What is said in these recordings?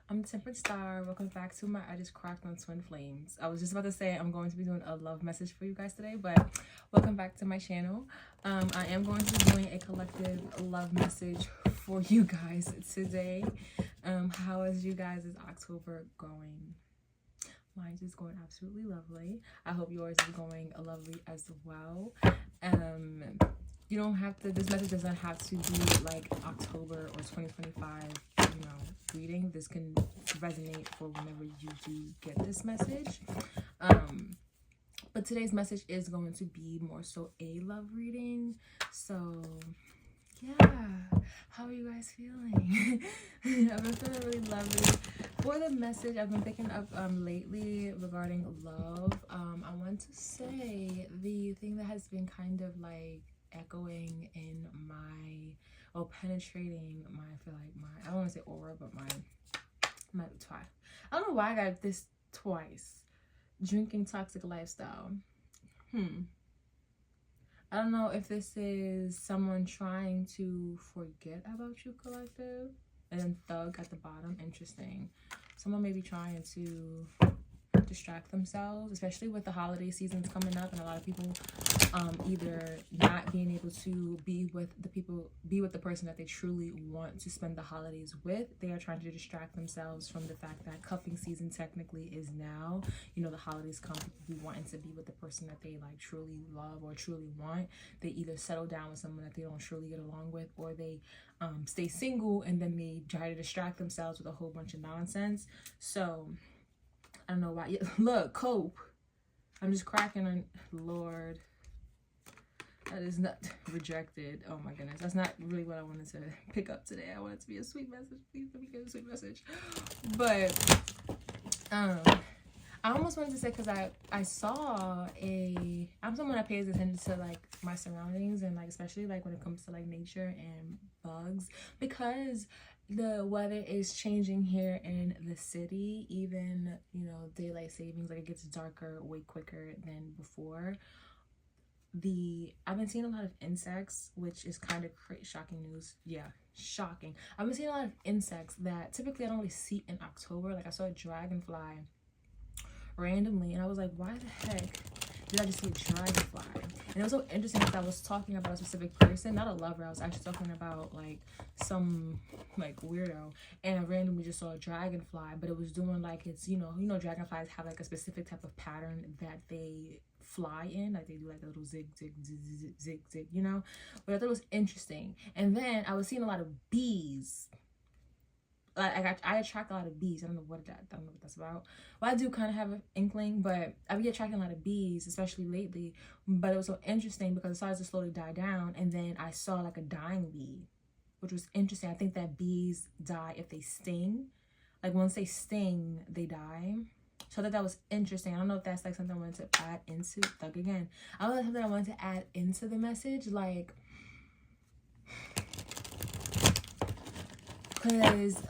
I'm the Temperance Star. Welcome back to my I Just Cracked on Twin Flames. I was just about to say I'm going to be doing a love message for you guys today, but welcome back to my channel. I am going to be doing a collective love message for you guys today. How is you guys' October going? Mine's is going absolutely lovely. I hope yours is going lovely as well. You don't have to, this message does not have to be like October or 2025, reading. This can resonate for whenever you do get this message. But today's message is going to be more so a love reading. So yeah, how are you guys feeling? I've been feeling really lovely. For the message I've been picking up lately regarding love, I want to say the thing that has been kind of like echoing in my, or penetrating my, I feel like my, I don't want to say aura, but my twice. I don't know why I got this twice. Drinking toxic lifestyle. I don't know if this is someone trying to forget about you, collective. And then thug at the bottom. Interesting. Someone may be trying to distract themselves, especially with the holiday seasons coming up, and a lot of people either not being able to be with the person that they truly want to spend the holidays with. They are trying to distract themselves from the fact that cuffing season technically is now. The holidays come, people be wanting to be with the person that they like truly love or truly want. They either settle down with someone that they don't truly get along with, or they stay single and then they try to distract themselves with a whole bunch of nonsense. So I don't know why. Look, cope. I'm just cracking on. Lord, that is not rejected. Oh my goodness, that's not really what I wanted to pick up today. I want it to be a sweet message. Please let me get a sweet message. But I almost wanted to say, because I saw I'm someone that pays attention to like my surroundings, and like especially like when it comes to like nature and bugs, because the weather is changing here in the city. Even daylight savings, like it gets darker way quicker than before. I've been seeing a lot of insects, which is kind of shocking news. Yeah, shocking. I've been seeing a lot of insects that typically I don't really see in October. Like I saw a dragonfly randomly, and I was like, why the heck did I just see a dragonfly? And it was so interesting because I was talking about a specific person, not a lover. I was actually talking about like some like weirdo, and I randomly just saw a dragonfly, but it was doing like it's dragonflies have like a specific type of pattern that they fly in, like they do like a little zig zig zig zig zig zig, But I thought it was interesting. And then I was seeing a lot of bees. I attract a lot of bees. I don't know what that's about. Well, I do kind of have an inkling, but I be attracting a lot of bees, especially lately. But it was so interesting because it started to slowly die down, and then I saw like a dying bee, which was interesting. I think that bees die if they sting. Like once they sting, they die. So I thought that was interesting. I don't know if that's like something I wanted to add into. Like again, I don't know, something I wanted to add into the message, like. Because,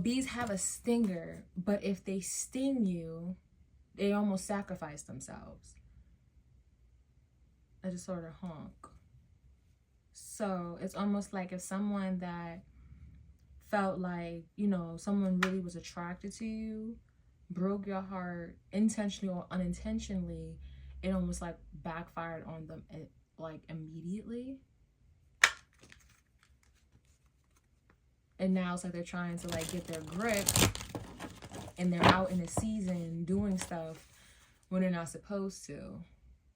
bees have a stinger, but if they sting you, they almost sacrifice themselves. I just sort of honk. So it's almost like if someone that felt like, someone really was attracted to you, broke your heart intentionally or unintentionally, it almost like backfired on them like immediately. And now it's like they're trying to like get their grip, and they're out in the season doing stuff when they're not supposed to.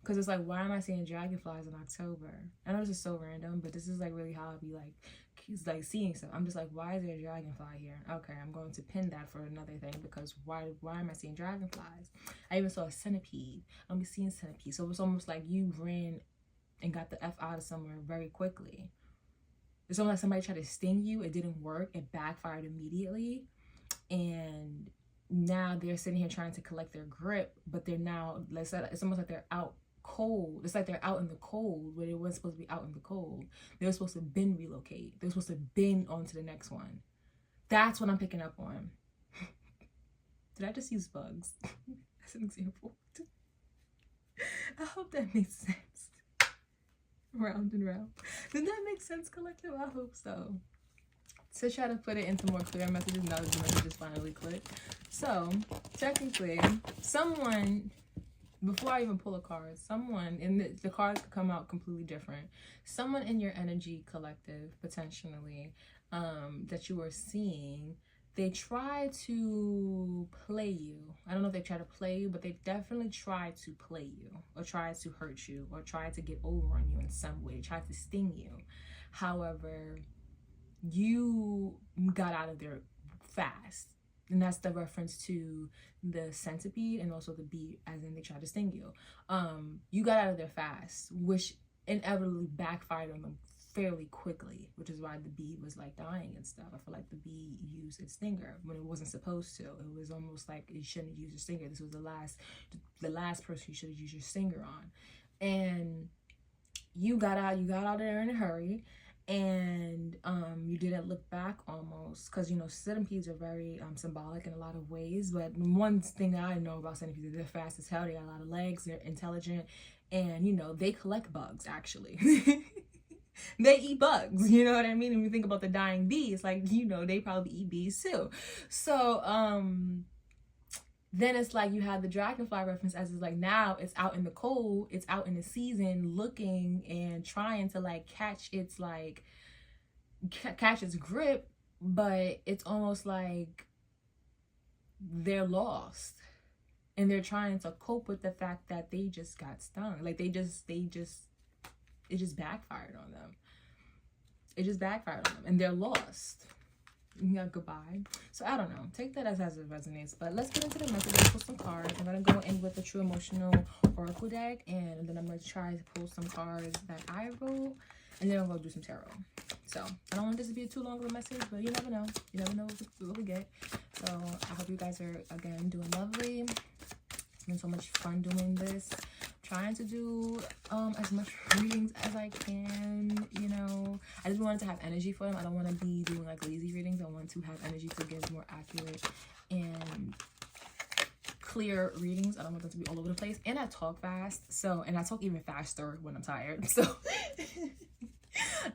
Because it's like, why am I seeing dragonflies in October? I know this is so random, but this is like really how I be like, it's like seeing stuff. I'm just like, why is there a dragonfly here? Okay, I'm going to pin that for another thing, because why am I seeing dragonflies? I even saw a centipede. I'm seeing centipedes. So it's almost like you ran and got the F out of somewhere very quickly. It's almost like somebody tried to sting you. It didn't work. It backfired immediately. And now they're sitting here trying to collect their grip, but they're now, it's almost like they're out cold. It's like they're out in the cold where they weren't supposed to be out in the cold. They were supposed to bin relocate. They were supposed to bin on to the next one. That's what I'm picking up on. Did I just use bugs as an example? I hope that makes sense. Round and round. Did that make sense, collective? I hope so. to try to put it into more clear messages, now that the messages finally clicked. So, technically, someone, before I even pull a card, someone, and the cards could come out completely different. Someone in your energy collective, potentially, that you are seeing, they try to play you. I don't know if they try to play you, but they definitely try to play you, or try to hurt you, or try to get over on you in some way, try to sting you. However, you got out of there fast. And that's the reference to the centipede and also the bee, as in they tried to sting you. You got out of there fast, which inevitably backfired on them fairly quickly, which is why the bee was like dying and stuff. I feel like the bee used its stinger when it wasn't supposed to. It was almost like you shouldn't have used your stinger. This was the last person you should have used your stinger on. And you got out there in a hurry. And you didn't look back almost, because you know centipedes are very symbolic in a lot of ways. But one thing that I know about centipedes is they're fast as hell, they got a lot of legs, they're intelligent, and you know they collect bugs actually. They eat bugs, you know what I mean? And when you think about the dying bee, it's like, you know, they probably eat bees too. So then it's like you have the dragonfly reference, as it's like now it's out in the cold, it's out in the season, looking and trying to like catch its grip, but it's almost like they're lost and they're trying to cope with the fact that they just got stung. Like it just backfired on them. It just backfired on them and they're lost. You got goodbye. So I don't know, take that as it resonates, but let's get into the message and pull some cards. I'm gonna go in with the True Emotional Oracle deck, and then I'm gonna try to pull some cards that I wrote, and then I'm gonna do some tarot. So I don't want this to be too long of a message, but you never know what we get. So I hope you guys are again doing lovely. It's been so much fun doing this, trying to do as much readings as I can, you know. I just wanted to have energy for them. I don't want to be doing like lazy readings. I want to have energy to give more accurate and clear readings. I don't want them to be all over the place. And I talk fast, so, and I talk even faster when I'm tired, so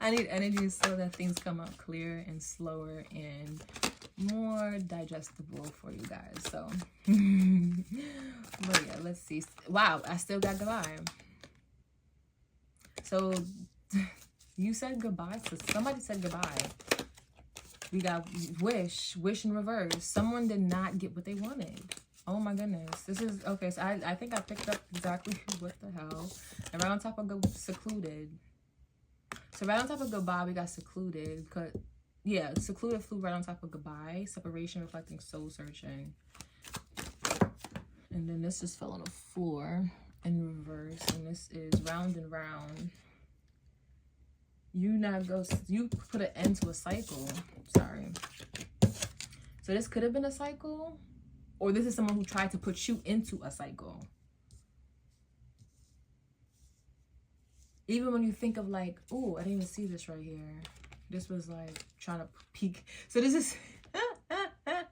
I need energy so that things come out clear and slower and more digestible for you guys. So but yeah, let's see. Wow, I still got goodbye. So you said goodbye to somebody. Said goodbye. We got wish in reverse. Someone did not get what they wanted. Oh my goodness, this is okay. So I think I picked up exactly what the hell. And right on top of secluded. So right on top of goodbye, we got secluded. Because yeah, secluded flew right on top of goodbye. Separation reflecting soul searching. And then this just fell on the floor in reverse. And this is round and round. You put an end to a cycle. Sorry. So this could have been a cycle. Or this is someone who tried to put you into a cycle. Even when you think of like, oh, I didn't even see this right here. This was like trying to peek. So this is, I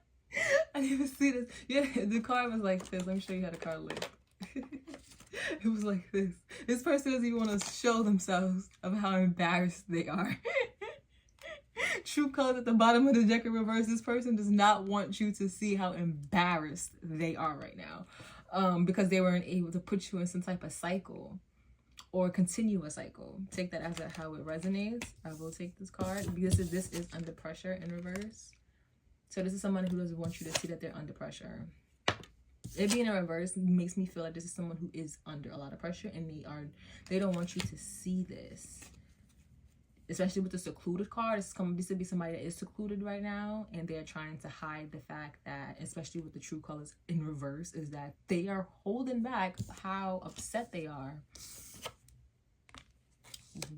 didn't even see this. Yeah, the card was like this. Let me show you how the card looked. It was like this. This person doesn't even want to show themselves of how embarrassed they are. True colors at the bottom of the deck in reverse. This person does not want you to see how embarrassed they are right now. Because they weren't able to put you in some type of cycle. Or continue a cycle. Take that as how it resonates. I will take this card. This is under pressure in reverse. So this is someone who doesn't want you to see that they're under pressure. It being in reverse makes me feel like this is someone who is under a lot of pressure, and they don't want you to see this. Especially with the secluded card, this would be somebody that is secluded right now, and they're trying to hide the fact that, especially with the true colors in reverse, is that they are holding back how upset they are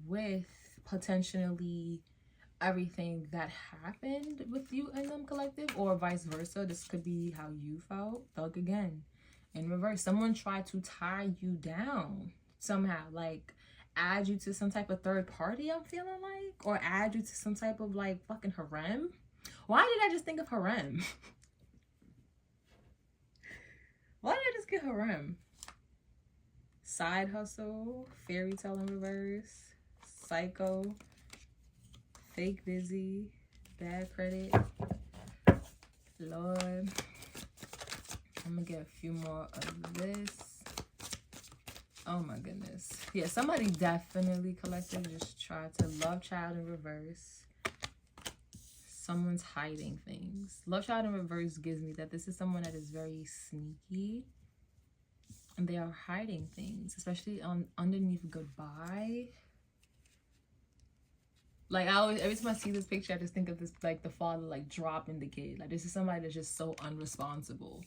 with potentially everything that happened with you and them collective, or vice versa. This could be how you felt. Thug again in reverse. Someone tried to tie you down somehow, like add you to some type of third party, I'm feeling like, or add you to some type of like fucking harem. Why did I just think of harem? Why did I just get harem? Side hustle, fairy tale in reverse, psycho, fake busy, bad credit. Lord. I'm gonna get a few more of this. Oh my goodness. Yeah, somebody definitely collective just tried to love child in reverse. Someone's hiding things. Love child in reverse gives me that this is someone that is very sneaky. And they are hiding things, especially on underneath goodbye. Like I always, every time I see this picture, I just think of this, like the father like dropping the kid. Like this is somebody that's just so unresponsible.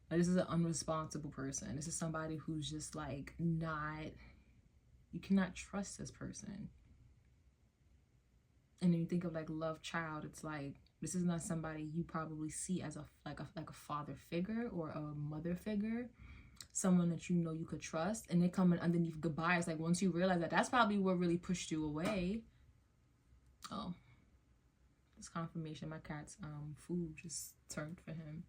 Like this is an unresponsible person. This is somebody who's just like not, you cannot trust this person. And then you think of like love child, it's like this is not somebody you probably see as a father figure or a mother figure, someone that you know you could trust. And they coming underneath goodbye. It's like once you realize that, that's probably what really pushed you away. Oh, it's confirmation. My cat's food just turned for him.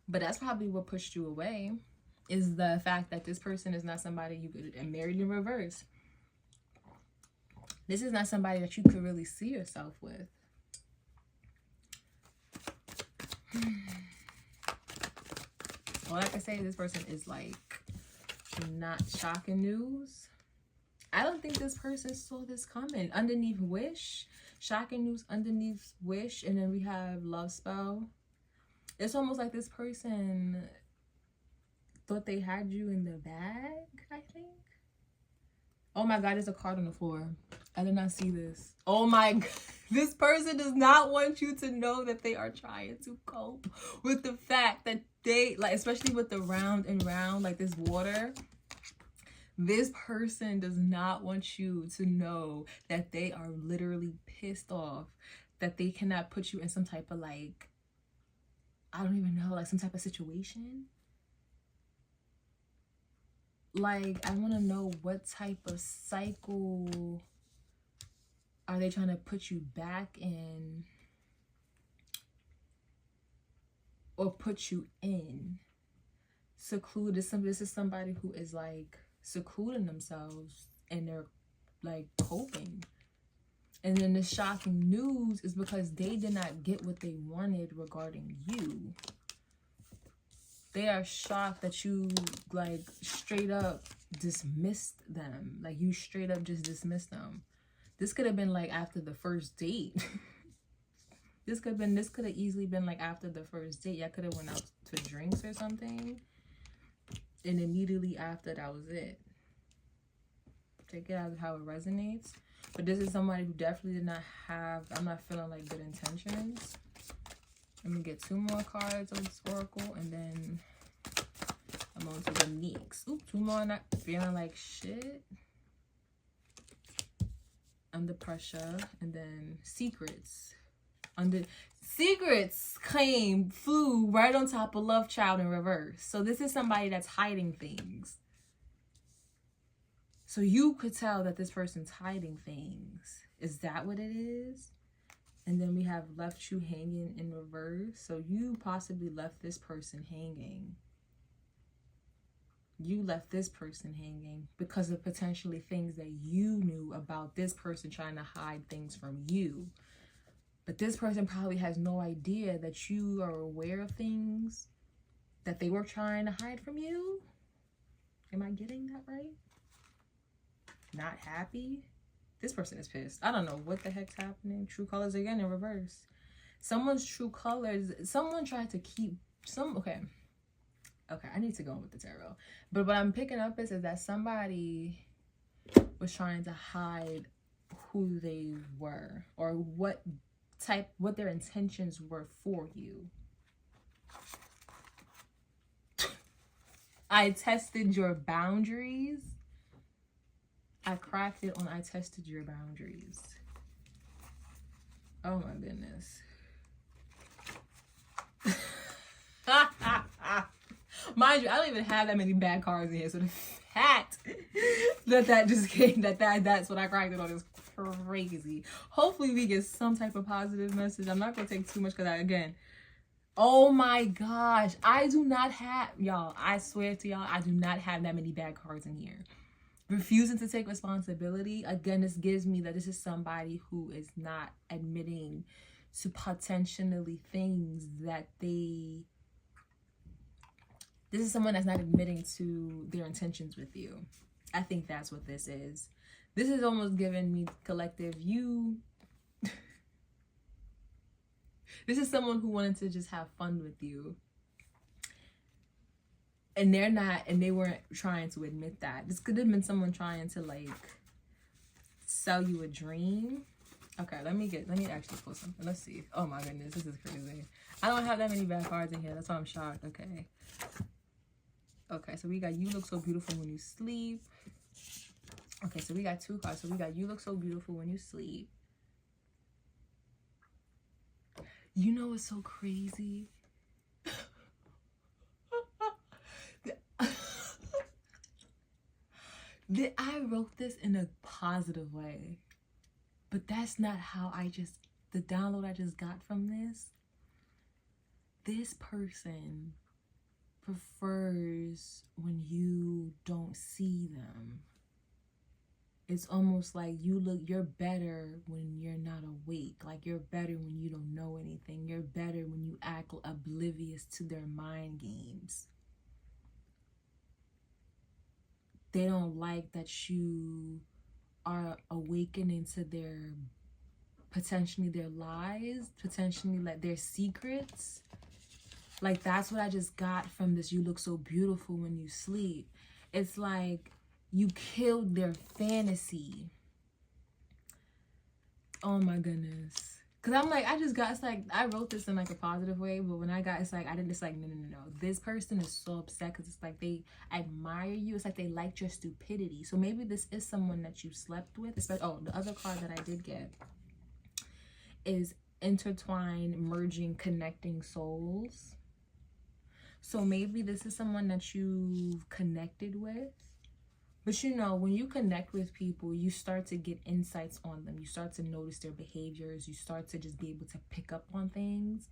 But that's probably what pushed you away, is the fact that this person is not somebody you could, and married in reverse. This is not somebody that you could really see yourself with. All I can say is this person is like not shocking news. I don't think this person saw this coming. Underneath wish, shocking news underneath wish, and then we have love spell. It's almost like this person thought they had you in the bag, I think. Oh my God, there's a card on the floor. I did not see this. Oh my God. This person does not want you to know that they are trying to cope with the fact that they, like, especially with the round and round, like this water. This person does not want you to know that they are literally pissed off that they cannot put you in some type of like, I don't even know, like some type of situation. Like, I want to know what type of cycle are they trying to put you back in or put you in. Secluded. This is somebody who is like secluding themselves and they're like coping. And then the shocking news is because they did not get what they wanted regarding you. They are shocked that you like straight up dismissed them. Like you straight up just dismissed them. This could have been like after the first date. This could have easily been like after the first date. Y'all could have went out to drinks or something. And immediately after, that was it. Take it out how it resonates. But this is somebody who definitely did not have, I'm not feeling like good intentions. Let me get 2 more cards of this oracle, and then I'm on to the next. Ooh, 2 more, not feeling like shit. Under pressure, and then secrets. Secrets flew right on top of love child in reverse. So this is somebody that's hiding things. So you could tell that this person's hiding things. Is that what it is? And then we have left you hanging in reverse. So you possibly left this person hanging. You left this person hanging because of potentially things that you knew about this person trying to hide things from you. But this person probably has no idea that you are aware of things that they were trying to hide from you. Am I getting that right? Not happy? This person is pissed. I don't know what the heck's happening. True colors again in reverse. Someone's true colors. Someone tried to keep some. Okay, I need to go in with the tarot. But what I'm picking up is that somebody was trying to hide who they were or what their intentions were for you. I tested your boundaries. I cracked it on I tested your boundaries. Oh my goodness. Mind you, I don't even have that many bad cards in here, so the fact that just came, that's what I cracked it on is crazy. Hopefully we get some type of positive message. I'm not gonna take too much because again, oh my gosh, I do not have, y'all, I swear to y'all, I do not have that many bad cards in here. refusing to take responsibility. Again, this gives me that this is somebody who is not admitting to potentially things that this is someone that's not admitting to their intentions with you. I think that's what this is. This is almost giving me, collective, this is someone who wanted to just have fun with you. And they weren't trying to admit that. This could have been someone trying to like sell you a dream. Okay, let me actually pull something. Let's see. Oh my goodness, this is crazy. I don't have that many bad cards in here. That's why I'm shocked. Okay. Okay, so we got you look so beautiful when you sleep. Okay, so we got 2 cards. So we got you look so beautiful when you sleep. You know what's so crazy? I wrote this in a positive way, but that's not how the download I just got from this person prefers when you don't see them. It's almost like you're better when you're not awake. Like you're better when you don't know anything. You're better when you act oblivious to their mind games. They don't like that you are awakening to potentially their lies, potentially like their secrets. Like that's what I just got from this. You look so beautiful when you sleep. It's like you killed their fantasy. Oh my goodness. Cause I'm like, it's like, I wrote this in like a positive way, but when I got, it's like, it's like, no. This person is so upset because it's like they admire you. It's like they liked your stupidity. So maybe this is someone that you slept with. Especially, the other card that I did get is intertwined, merging, connecting souls. So maybe this is someone that you've connected with. But you know, when you connect with people, you start to get insights on them. You start to notice their behaviors. You start to just be able to pick up on things.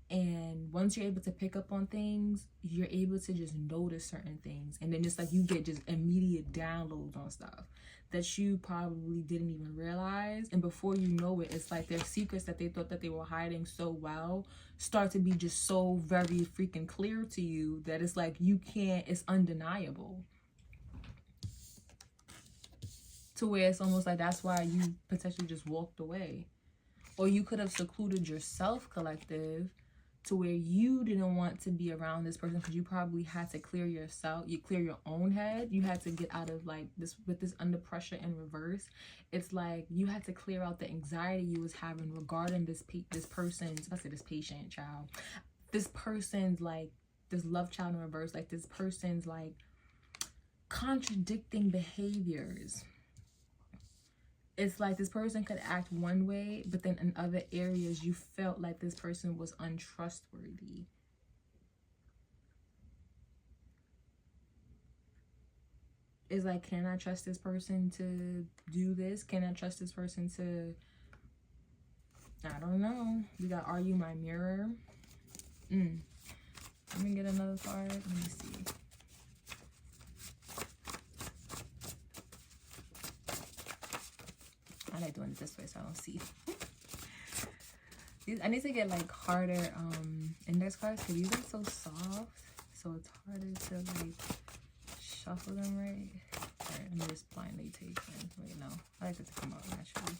And once you're able to pick up on things, you're able to just notice certain things. And then it's like you get just immediate downloads on stuff that you probably didn't even realize. And before you know it, it's like their secrets that they thought that they were hiding so well start to be just so very freaking clear to you that it's like it's undeniable. To where it's almost like that's why you potentially just walked away. Or you could have secluded yourself, collective, to where you didn't want to be around this person because you probably had to clear yourself. You clear your own head. You had to get out of like this, with this under pressure in reverse. It's like you had to clear out the anxiety you was having regarding this person's, this patient child. This person's like, this love child in reverse. Like this person's like contradicting behaviors. It's like this person could act one way, but then in other areas you felt like this person was untrustworthy. It's like, can I trust this person to do this? Can I trust this person to, I don't know. We got, are you my mirror? Let me get another card. Let me see. I like doing it this way so I don't see. I need to get like harder index cards because these are so soft, so it's harder to like shuffle them right. Alright, let me just blindly take them. Wait, no, I like it to come out naturally.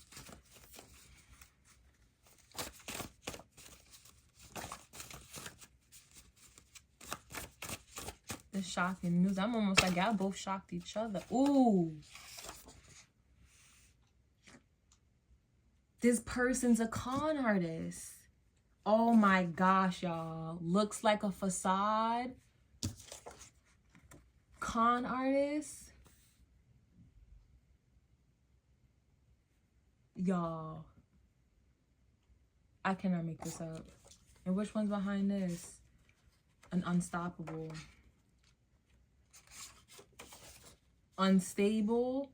The shocking news. I'm almost like y'all both shocked each other. Ooh. This person's a con artist. Oh my gosh, y'all. Looks like a facade. Con artist. Y'all. I cannot make this up. And which one's behind this? An unstoppable. Unstable.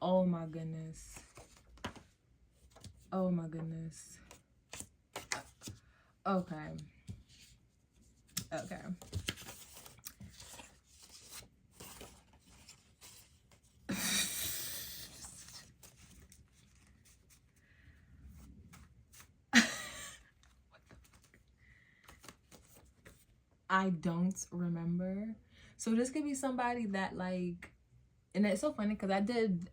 Oh my goodness. Oh my goodness. Okay. Okay. I don't remember. So this could be somebody that like, and it's so funny because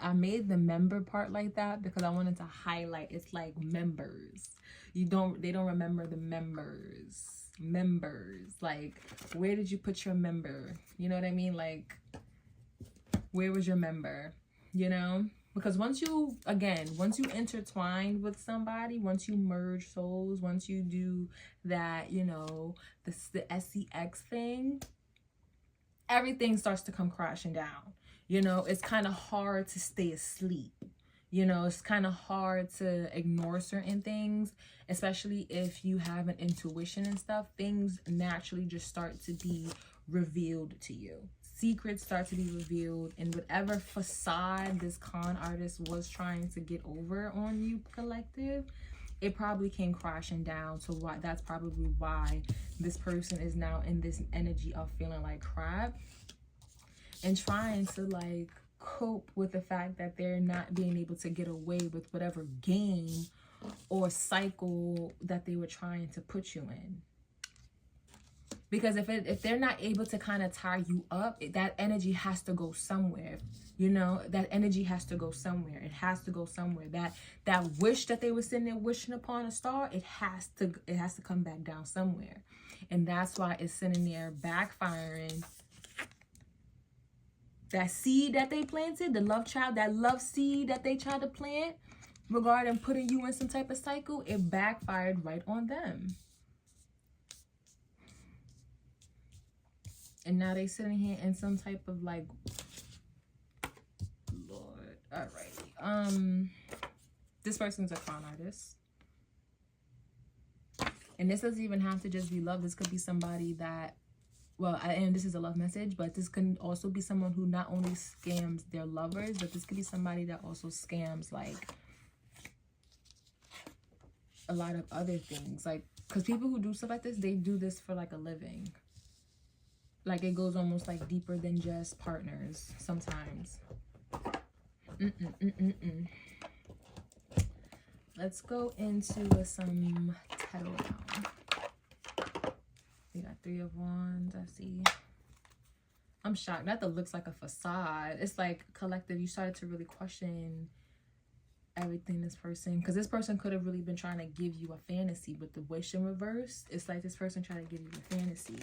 I made the member part like that because I wanted to highlight it's like members. They don't remember the members. Members. Like, where did you put your member? You know what I mean? Like, where was your member? You know? Because once you intertwine with somebody, once you merge souls, once you do that, you know, the SCX thing, everything starts to come crashing down. You know, it's kind of hard to stay asleep. You know, it's kind of hard to ignore certain things, especially if you have an intuition and stuff. Things naturally just start to be revealed to you. Secrets start to be revealed, and whatever facade this con artist was trying to get over on you, collective, it probably came crashing down. So that's probably why this person is now in this energy of feeling like crap and trying to like cope with the fact that they're not being able to get away with whatever game or cycle that they were trying to put you in. Because if they're not able to kind of tie you up, that energy has to go somewhere. You know, that energy has to go somewhere. It has to go somewhere. That wish that they were sitting there wishing upon a star, it has to come back down somewhere. And that's why it's sitting there backfiring. That seed that they planted, the love child, that love seed that they tried to plant regarding putting you in some type of cycle, it backfired right on them. And now they sitting here in some type of like, Lord, alrighty. This person's a con artist. And this doesn't even have to just be love. This could be somebody that, well, and this is a love message, but this can also be someone who not only scams their lovers, but this could be somebody that also scams like a lot of other things. Like, because people who do stuff like this, they do this for like a living. Like, it goes almost like deeper than just partners sometimes. Let's go into some tarot now. We got 3 of Wands, I see. I'm shocked. That looks like a facade. It's like, collective, you started to really question everything this person, because this person could have really been trying to give you a fantasy. With the wish in reverse, it's like this person trying to give you a fantasy.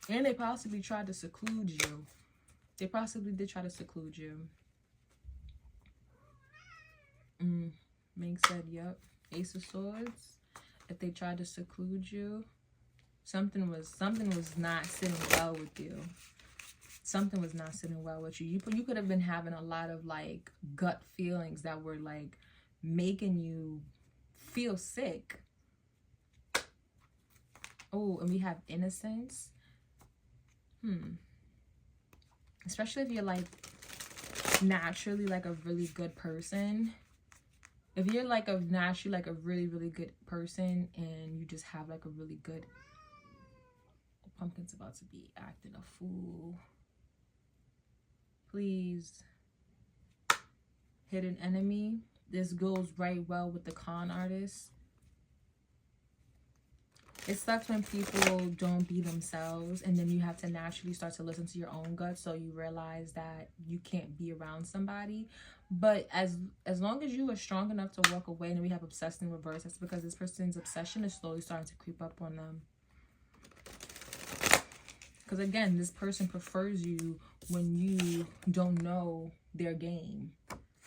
And they possibly tried to seclude you. They possibly did try to seclude you. Ming said, yep. Ace of Swords. If they tried to seclude you, something was not sitting well with you. Something was not sitting well with you. You could have been having a lot of like gut feelings that were like making you feel sick. Oh, and we have innocence. Especially if you're like naturally like a really good person. If you're like naturally like a really, really good person and you just have like a really good... Pumpkin's about to be acting a fool. Please. Hidden enemy. This goes right well with the con artist. It sucks when people don't be themselves, and then you have to naturally start to listen to your own gut, so you realize that you can't be around somebody. But as long as you are strong enough to walk away, and we have obsessed in reverse, that's because this person's obsession is slowly starting to creep up on them. Because again, this person prefers you when you don't know their game.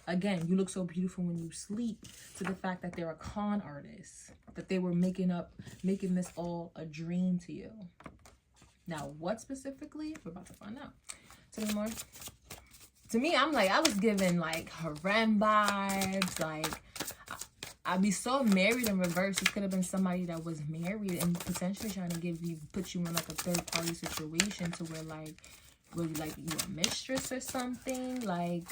Again, you look so beautiful when you sleep, to the fact that they're a con artist, that they were making this all a dream to you. Now, what specifically? We're about to find out. Tell me more. To me, I'm like, I was given like harem vibes. Like, I'd be so married in reverse. This could have been somebody that was married and potentially trying to put you in like a third party situation to where like, were you like you're a mistress or something? Like,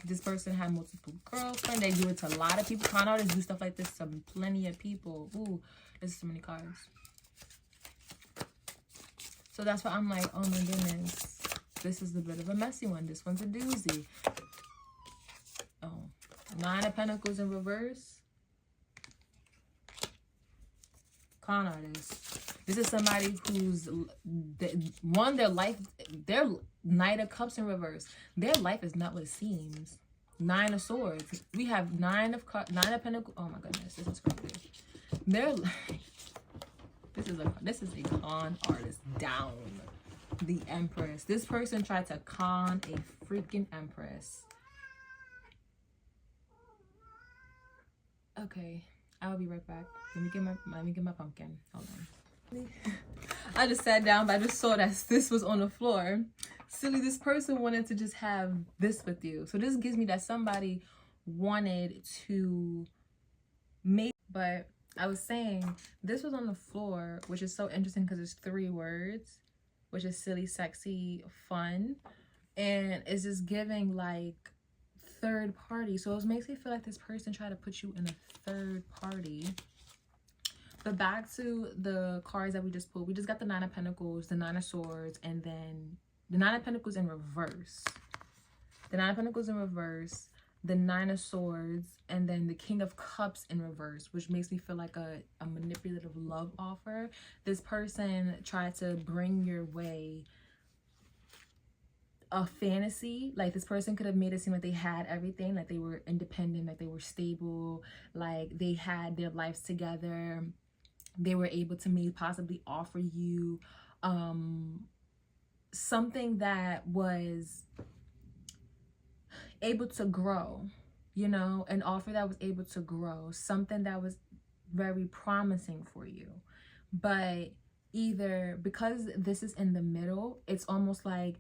this person had multiple girlfriends. They do it to a lot of people. Con artists do stuff like this to plenty of people. Ooh, there's so many cards. So that's why I'm like, oh my goodness, this is a bit of a messy one. This one's a doozy. Oh, 9 of Pentacles in reverse. con artist. This is somebody who's their Knight of Cups in reverse. Their life is not what it seems. 9 of Swords. We have 9 of Pentacles. Oh my goodness, this is crazy. This is a con artist down. The Empress. This person tried to con a freaking Empress. Okay, I'll be right back. Let me get my pumpkin. Hold on. I just sat down, but I just saw that this was on the floor. Silly, this person wanted to just have this with you. So this gives me that somebody wanted to make, but I was saying this was on the floor, which is so interesting because it's 3 words, which is silly, sexy, fun, and it's just giving like third party. So it makes me feel like this person tried to put you in a third party. But back to the cards that we just pulled, we just got the 9 of Pentacles, the 9 of Swords, and then the 9 of Pentacles in reverse. The 9 of Pentacles in reverse, the 9 of Swords, and then the King of Cups in reverse, which makes me feel like a manipulative love offer. This person tried to bring your way a fantasy. Like this person could have made it seem like they had everything, like they were independent, like they were stable, like they had their lives together. They were able to maybe possibly offer you something that was able to grow, you know, an offer that was able to grow, something that was very promising for you. But either because this is in the middle, it's almost like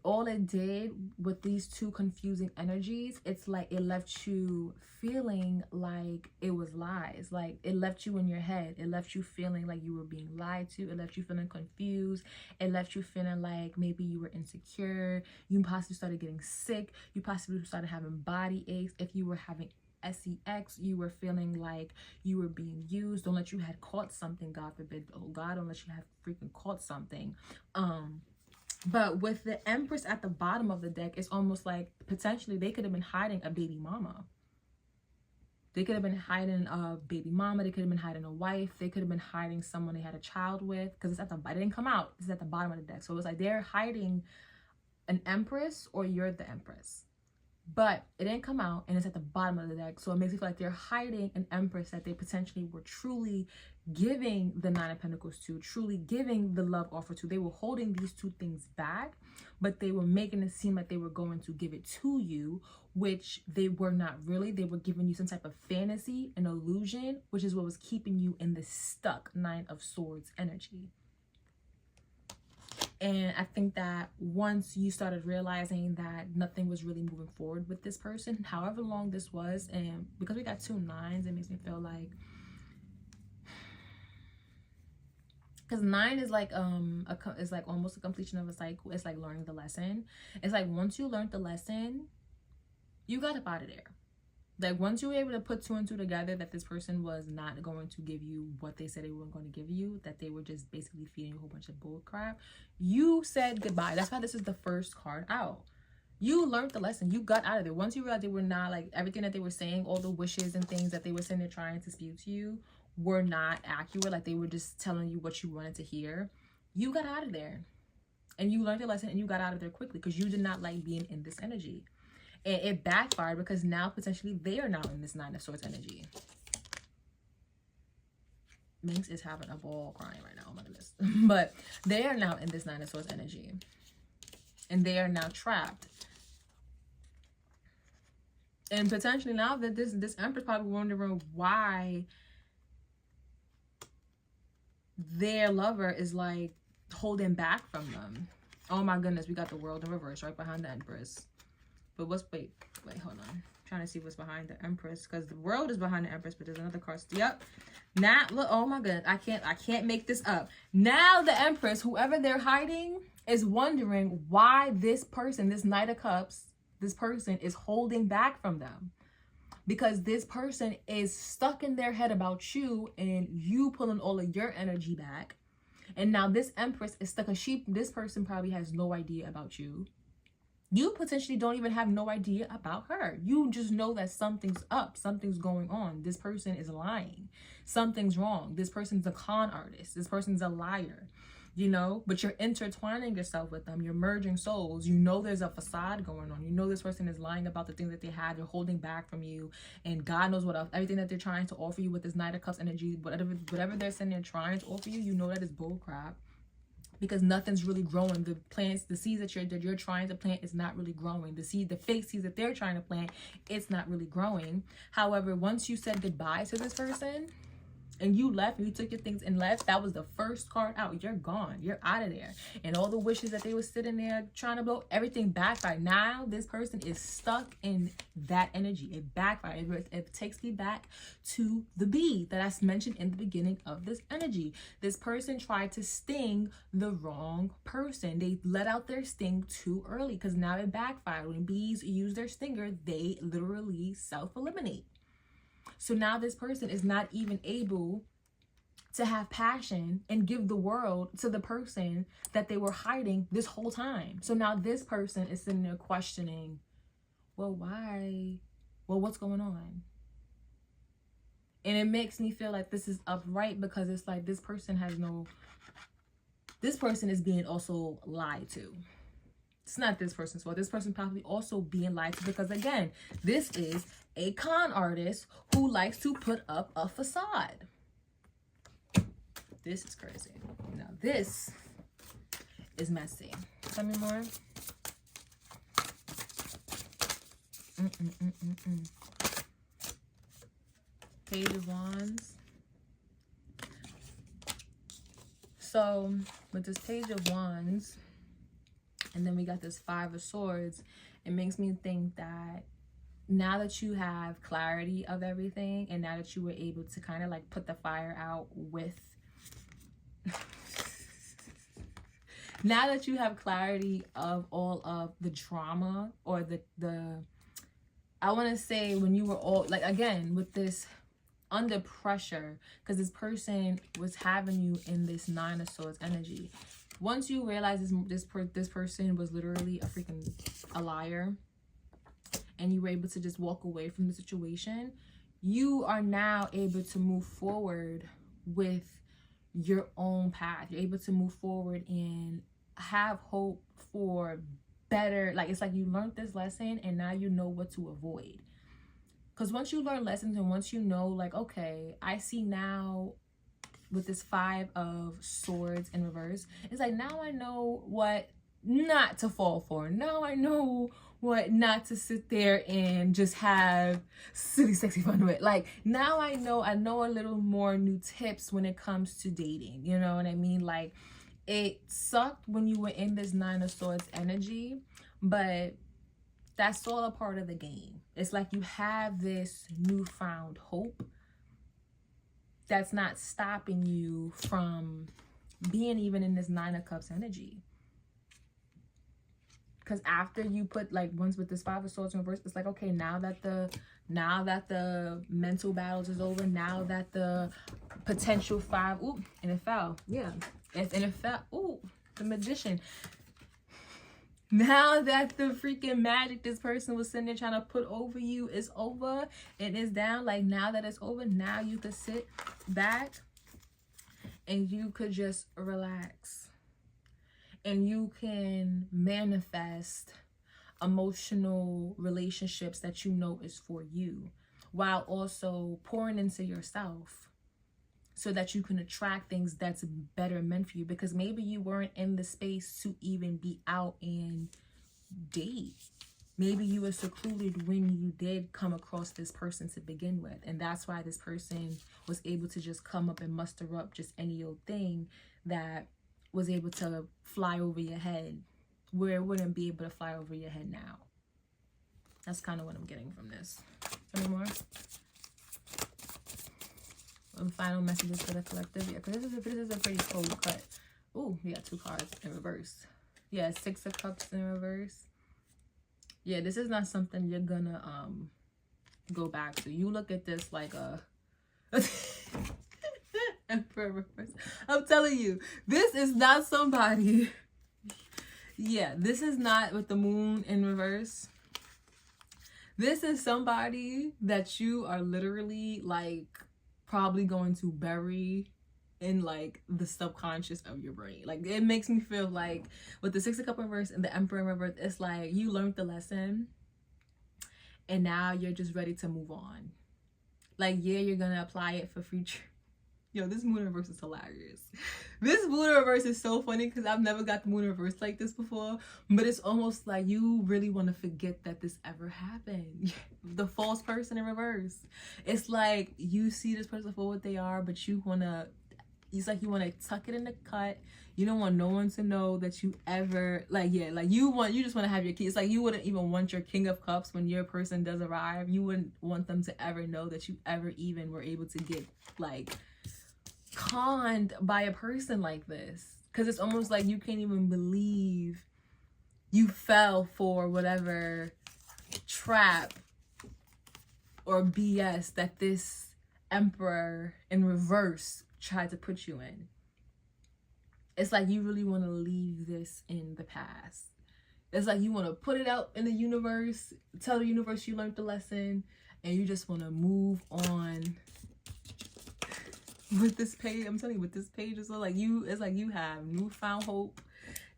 all it did with these 2 confusing energies, it's like it left you feeling like it was lies. Like it left you in your head. It left you feeling like you were being lied to. It left you feeling confused. It left you feeling like maybe you were insecure. You possibly started getting sick. You possibly started having body aches. If you were having sex, you were feeling like you were being used. Don't let you had caught something, God forbid. Oh God, don't let you have freaking caught something. But with the Empress at the bottom of the deck, it's almost like potentially they could have been hiding a baby mama. They could have been hiding a baby mama. They could have been hiding a wife. They could have been hiding someone they had a child with, because it's at the, it didn't come out. It's at the bottom of the deck. So it's like they're hiding an Empress or you're the Empress. But it didn't come out and it's at the bottom of the deck. So it makes me feel like they're hiding an Empress that they potentially were truly giving the 9 of Pentacles to, truly giving the love offer to. They were holding these 2 things back, but they were making it seem like they were going to give it to you, which they were not really. They were giving you some type of fantasy, an illusion, which is what was keeping you in this stuck 9 of Swords energy. And I think that once you started realizing that nothing was really moving forward with this person, however long this was, and because we got 2 9s, it makes me feel like, because 9 is like it's like almost a completion of a cycle. It's like learning the lesson. It's like once you learned the lesson, you got up out of there. Like once you were able to put 2 and 2 together, that this person was not going to give you what they said they weren't going to give you, that they were just basically feeding you a whole bunch of bull crap, you said goodbye. That's why this is the first card out. You learned the lesson. You got out of there. Once you realized they were not, like, everything that they were saying, all the wishes and things that they were saying they're trying to spew to you were not accurate. Like they were just telling you what you wanted to hear. You got out of there. And you learned the lesson and you got out of there quickly because you did not like being in this energy. And it backfired because now potentially they are now in this 9 of Swords energy. Minx is having a ball crying right now. Oh my goodness. But they are now in this 9 of Swords energy. And they are now trapped. And potentially now that this Empress probably wondering why their lover is like holding back from them. Oh my goodness, we got the World in reverse right behind the Empress. But wait, hold on. I'm trying to see what's behind the Empress, because the World is behind the Empress, but there's another card. Yep. Now, look, oh my goodness, I can't make this up. Now the Empress, whoever they're hiding, is wondering why this person, this Knight of Cups, this person is holding back from them. Because this person is stuck in their head about you and you pulling all of your energy back. And now this Empress is stuck, because this person probably has no idea about you. You potentially don't even have no idea about her. You just know that something's up, something's going on. This person is lying. Something's wrong. This person's a con artist. This person's a liar, you know, but you're intertwining yourself with them. You're merging souls. You know there's a facade going on. You know this person is lying about the things that they had. They're holding back from you. And God knows what else. Everything that they're trying to offer you with this Knight of Cups energy, whatever they're saying they're trying to offer you, you know that is bull crap. Because nothing's really growing. The plants, the seeds that you're trying to plant is not really growing. The fake seeds that they're trying to plant, it's not really growing. However, once you said goodbye to this person and you left, you took your things and left, that was the first card out. You're gone. You're out of there. And all the wishes that they were sitting there trying to blow, everything backfired. Now this person is stuck in that energy. It backfired. It takes me back to the bee that I mentioned in the beginning of this energy. This person tried to sting the wrong person. They let out their sting too early because now it backfired. When bees use their stinger, they literally self-eliminate. So now this person is not even able to have passion and give the world to the person that they were hiding this whole time. So now this person is sitting there questioning, well, why? Well, what's going on? And it makes me feel like this is upright because it's like this person is being also lied to. It's not this person's fault. This person probably also being lied to because, again, this is a con artist who likes to put up a facade. This is crazy. Now, this is messy. Tell me more. Page of Wands. So, with this Page of Wands, and then we got this Five of Swords, it makes me think that now that you have clarity of everything and now that you were able to kind of like put the fire out with now that you have clarity of all of the drama or the I want to say when you were all like, again, with this under pressure, because this person was having you in this Nine of Swords energy. Once you realize this person was literally a liar, and you were able to just walk away from the situation, you are now able to move forward with your own path. You're able to move forward and have hope for better. Like, it's like you learned this lesson and now you know what to avoid. Because once you learn lessons and once you know, like, okay, I see now with this Five of Swords in reverse, it's like now I know what not to fall for. Now I know what not to sit there and just have silly sexy fun with. Like, now I know a little more new tips when it comes to dating, you know what I mean? Like, it sucked when you were in this Nine of Swords energy, but that's all a part of the game. It's like you have this newfound hope that's not stopping you from being even in this Nine of Cups energy. Because after you put, like, once with this Five of Swords in reverse, it's like, okay, now that the mental battles is over, now that the potential five, ooh, and it fell, yeah, and it fell, ooh, the Magician. Now that the freaking magic this person was sitting there trying to put over you is over and is down, like, now that it's over, now you could sit back and you could just relax. And you can manifest emotional relationships that you know is for you, while also pouring into yourself so that you can attract things that's better meant for you. Because maybe you weren't in the space to even be out and date. Maybe you were secluded when you did come across this person to begin with. And that's why this person was able to just come up and muster up just any old thing that was able to fly over your head where it wouldn't be able to fly over your head now. That's kind of what I'm getting from this. Any more? And final messages for the collective. Yeah, because this is a pretty cold cut. Ooh, we got two cards in reverse. Yeah, Six of Cups in reverse. Yeah, this is not something you're gonna go back to. You look at this like a Emperor reverse. I'm telling you, this is not somebody Yeah, this is not with the moon in reverse. This is somebody that you are literally like probably going to bury in like the subconscious of your brain. Like it makes me feel like with the Six of Cups reverse and the Emperor in reverse, it's like you learned the lesson and now you're just ready to move on. Like, yeah, you're gonna apply it for future. Yo, this moon in reverse is hilarious. This moon in reverse is so funny because I've never got the moon in reverse like this before. But it's almost like you really want to forget that this ever happened. The false person in reverse. It's like you see this person for what they are, but you want to, it's like you want to tuck it in the cut. You don't want no one to know that you ever, like, yeah, like you just want to have your key. It's like you wouldn't even want your King of Cups when your person does arrive. You wouldn't want them to ever know that you ever even were able to get, like, conned by a person like this, because it's almost like you can't even believe you fell for whatever trap or BS that this Emperor in reverse tried to put you in. It's like you really want to leave this in the past. It's like you want to put it out in the universe, tell the universe you learned the lesson, and you just want to move on. With this page, I'm telling you, with this page is like you, it's like you have newfound hope,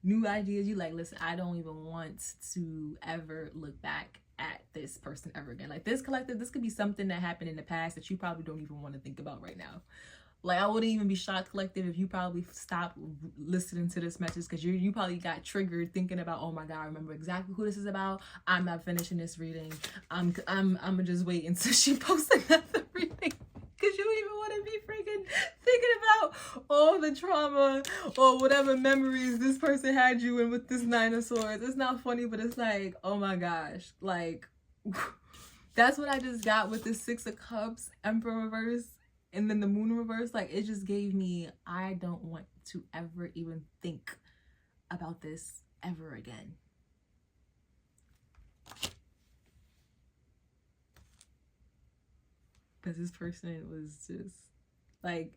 new ideas. You like, listen, I don't even want to ever look back at this person ever again. Like this collective, this could be something that happened in the past that you probably don't even want to think about right now. Like I wouldn't even be shocked, collective, if you probably stopped listening to this message because you probably got triggered thinking about, oh my god, I remember exactly who this is about. I'm not finishing this reading. I'm gonna just wait until she posts another reading. Because you don't even want to be freaking thinking about all the trauma or whatever memories this person had you in with this Nine of Swords. It's not funny, but it's like, oh my gosh. Like, that's what I just got with the Six of Cups, Emperor reverse, and then the Moon reverse. Like, it just gave me, I don't want to ever even think about this ever again. Because this person was just like,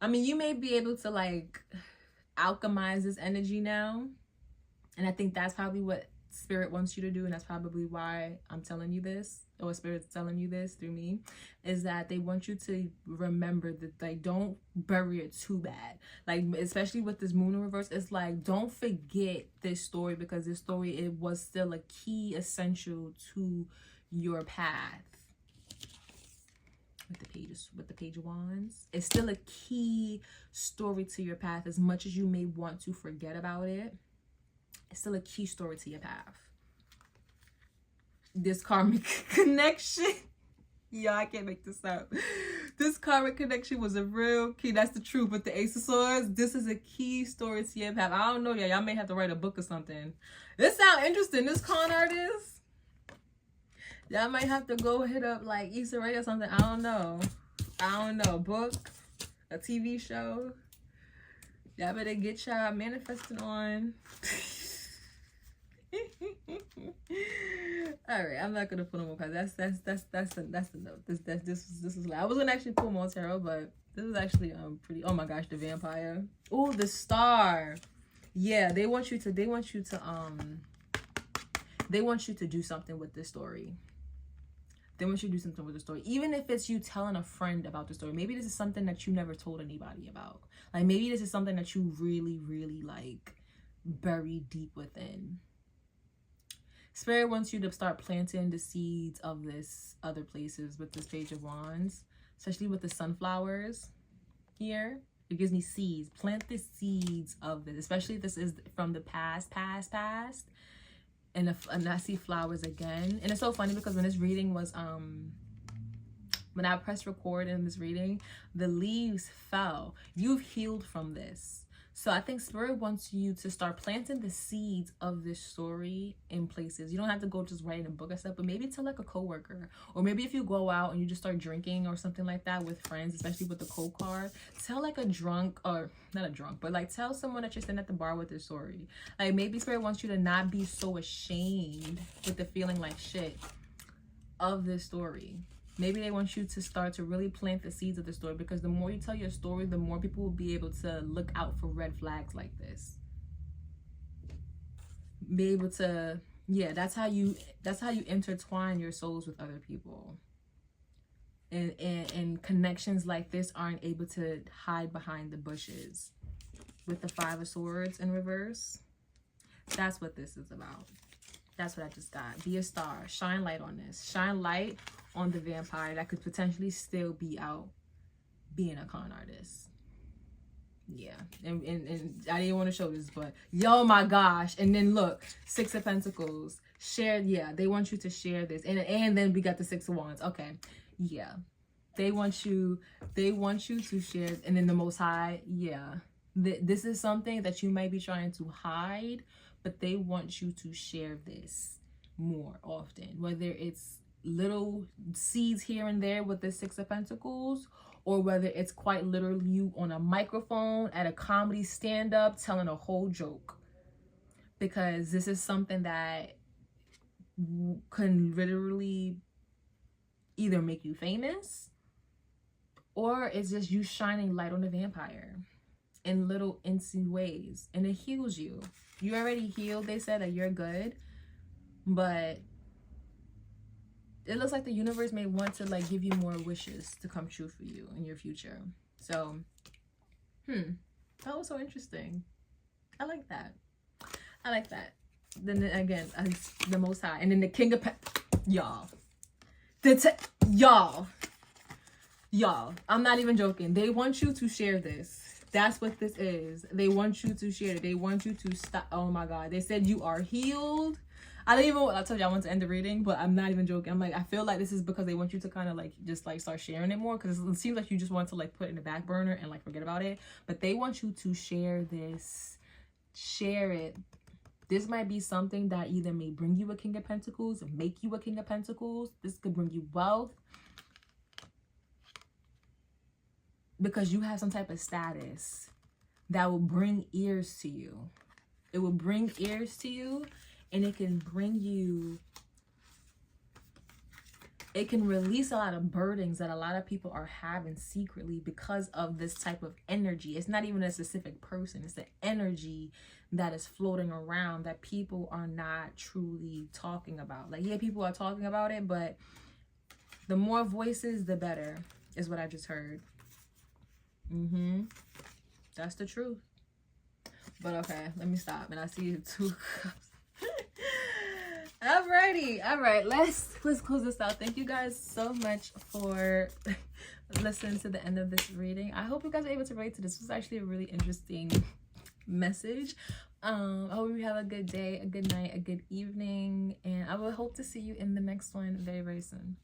I mean, you may be able to like alchemize this energy now, and I think that's probably what Spirit wants you to do, and that's probably why I'm telling you this, or Spirit's telling you this through me, is that they want you to remember that, like, don't bury it too bad. Like, especially with this Moon in reverse, it's like, don't forget this story, because this story, it was still a key essential to your path. With the Page of Wands, it's still a key story to your path. As much as you may want to forget about it, it's still a key story to your path. This karmic connection, yeah, I can't make this up. This karmic connection was a real key. That's the truth. With the Ace of Swords, this is a key story to your path. I don't know, y'all may have to write a book or something. This sounds interesting. This con artist, y'all might have to go hit up like Issa Rae or something. I don't know. A book, a TV show. Y'all better get y'all manifesting on. All right, I'm not gonna put them more cards. That's the note. This is like, I was gonna actually pull more tarot, but this is actually pretty. Oh my gosh, the Vampire. Oh, the Star. Yeah, they want you to do something with this story. They want you to do something with the story. Even if it's you telling a friend about the story. Maybe this is something that you never told anybody about. Like, maybe this is something that you really, really, like, bury deep within. Spirit wants you to start planting the seeds of this other places with this Page of Wands. Especially with the sunflowers here. It gives me seeds. Plant the seeds of this. Especially if this is from the past. And I see flowers again. And it's so funny because when this reading was, when I pressed record in this reading, the leaves fell. You've healed from this. So I think Spirit wants you to start planting the seeds of this story in places. You don't have to go just writing a book or stuff, but maybe to like a coworker, or maybe if you go out and you just start drinking or something like that with friends, especially with the cold card, tell like a drunk, or not a drunk, but like tell someone that you're sitting at the bar with this story. Like maybe Spirit wants you to not be so ashamed with the feeling like shit of this story. Maybe they want you to start to really plant the seeds of the story, because the more you tell your story, the more people will be able to look out for red flags like this. be able to, yeah, that's how you intertwine your souls with other people. And connections like this aren't able to hide behind the bushes. With the 5 of Swords in reverse, that's what this is about. That's what I just got. Be a star. Shine light on this. Shine light on the vampire that could potentially still be out being a con artist. Yeah. And I didn't want to show this, but yo, my gosh. And then look, 6 of Pentacles. Share. Yeah, they want you to share this. And then we got the 6 of Wands. Okay. Yeah. They want you to share. And then the Most High. Yeah. This is something that you might be trying to hide, but they want you to share this more often, whether it's little seeds here and there with the 6 of Pentacles, or whether it's quite literally you on a microphone at a comedy stand-up telling a whole joke, because this is something that can literally either make you famous, or it's just you shining light on the vampire in little instant ways, and it heals you. You already healed. They said that you're good, but it looks like the universe may want to like give you more wishes to come true for you in your future. So that was so interesting. I like that. Then again, the Most High, and then the King of y'all, y'all, I'm not even joking. They want you to share this. That's what this is. They want you to share it. They want you to stop. Oh my God. They said you are healed. I told you I want to end the reading, but I'm not even joking. I'm like, I feel like this is because they want you to kind of like just like start sharing it more, because it seems like you just want to like put it in the back burner and like forget about it. But they want you to share this. Share it. This might be something that either may bring you a King of Pentacles, make you a King of Pentacles. This could bring you wealth, because you have some type of status that will bring ears to you. It will bring ears to you, and it can bring you, it can release a lot of burdens that a lot of people are having secretly because of this type of energy. It's not even a specific person. It's the energy that is floating around that people are not truly talking about. Like, yeah, people are talking about it, but the more voices, the better, is what I just heard. That's the truth. But okay, let me stop. And I see 2 cups. Alrighty. All right, let's close this out. Thank you guys so much for listening to the end of this reading. I hope you guys are able to relate to this. This was actually a really interesting message. I hope you have a good day, a good night, a good evening, and I will hope to see you in the next one very, very soon.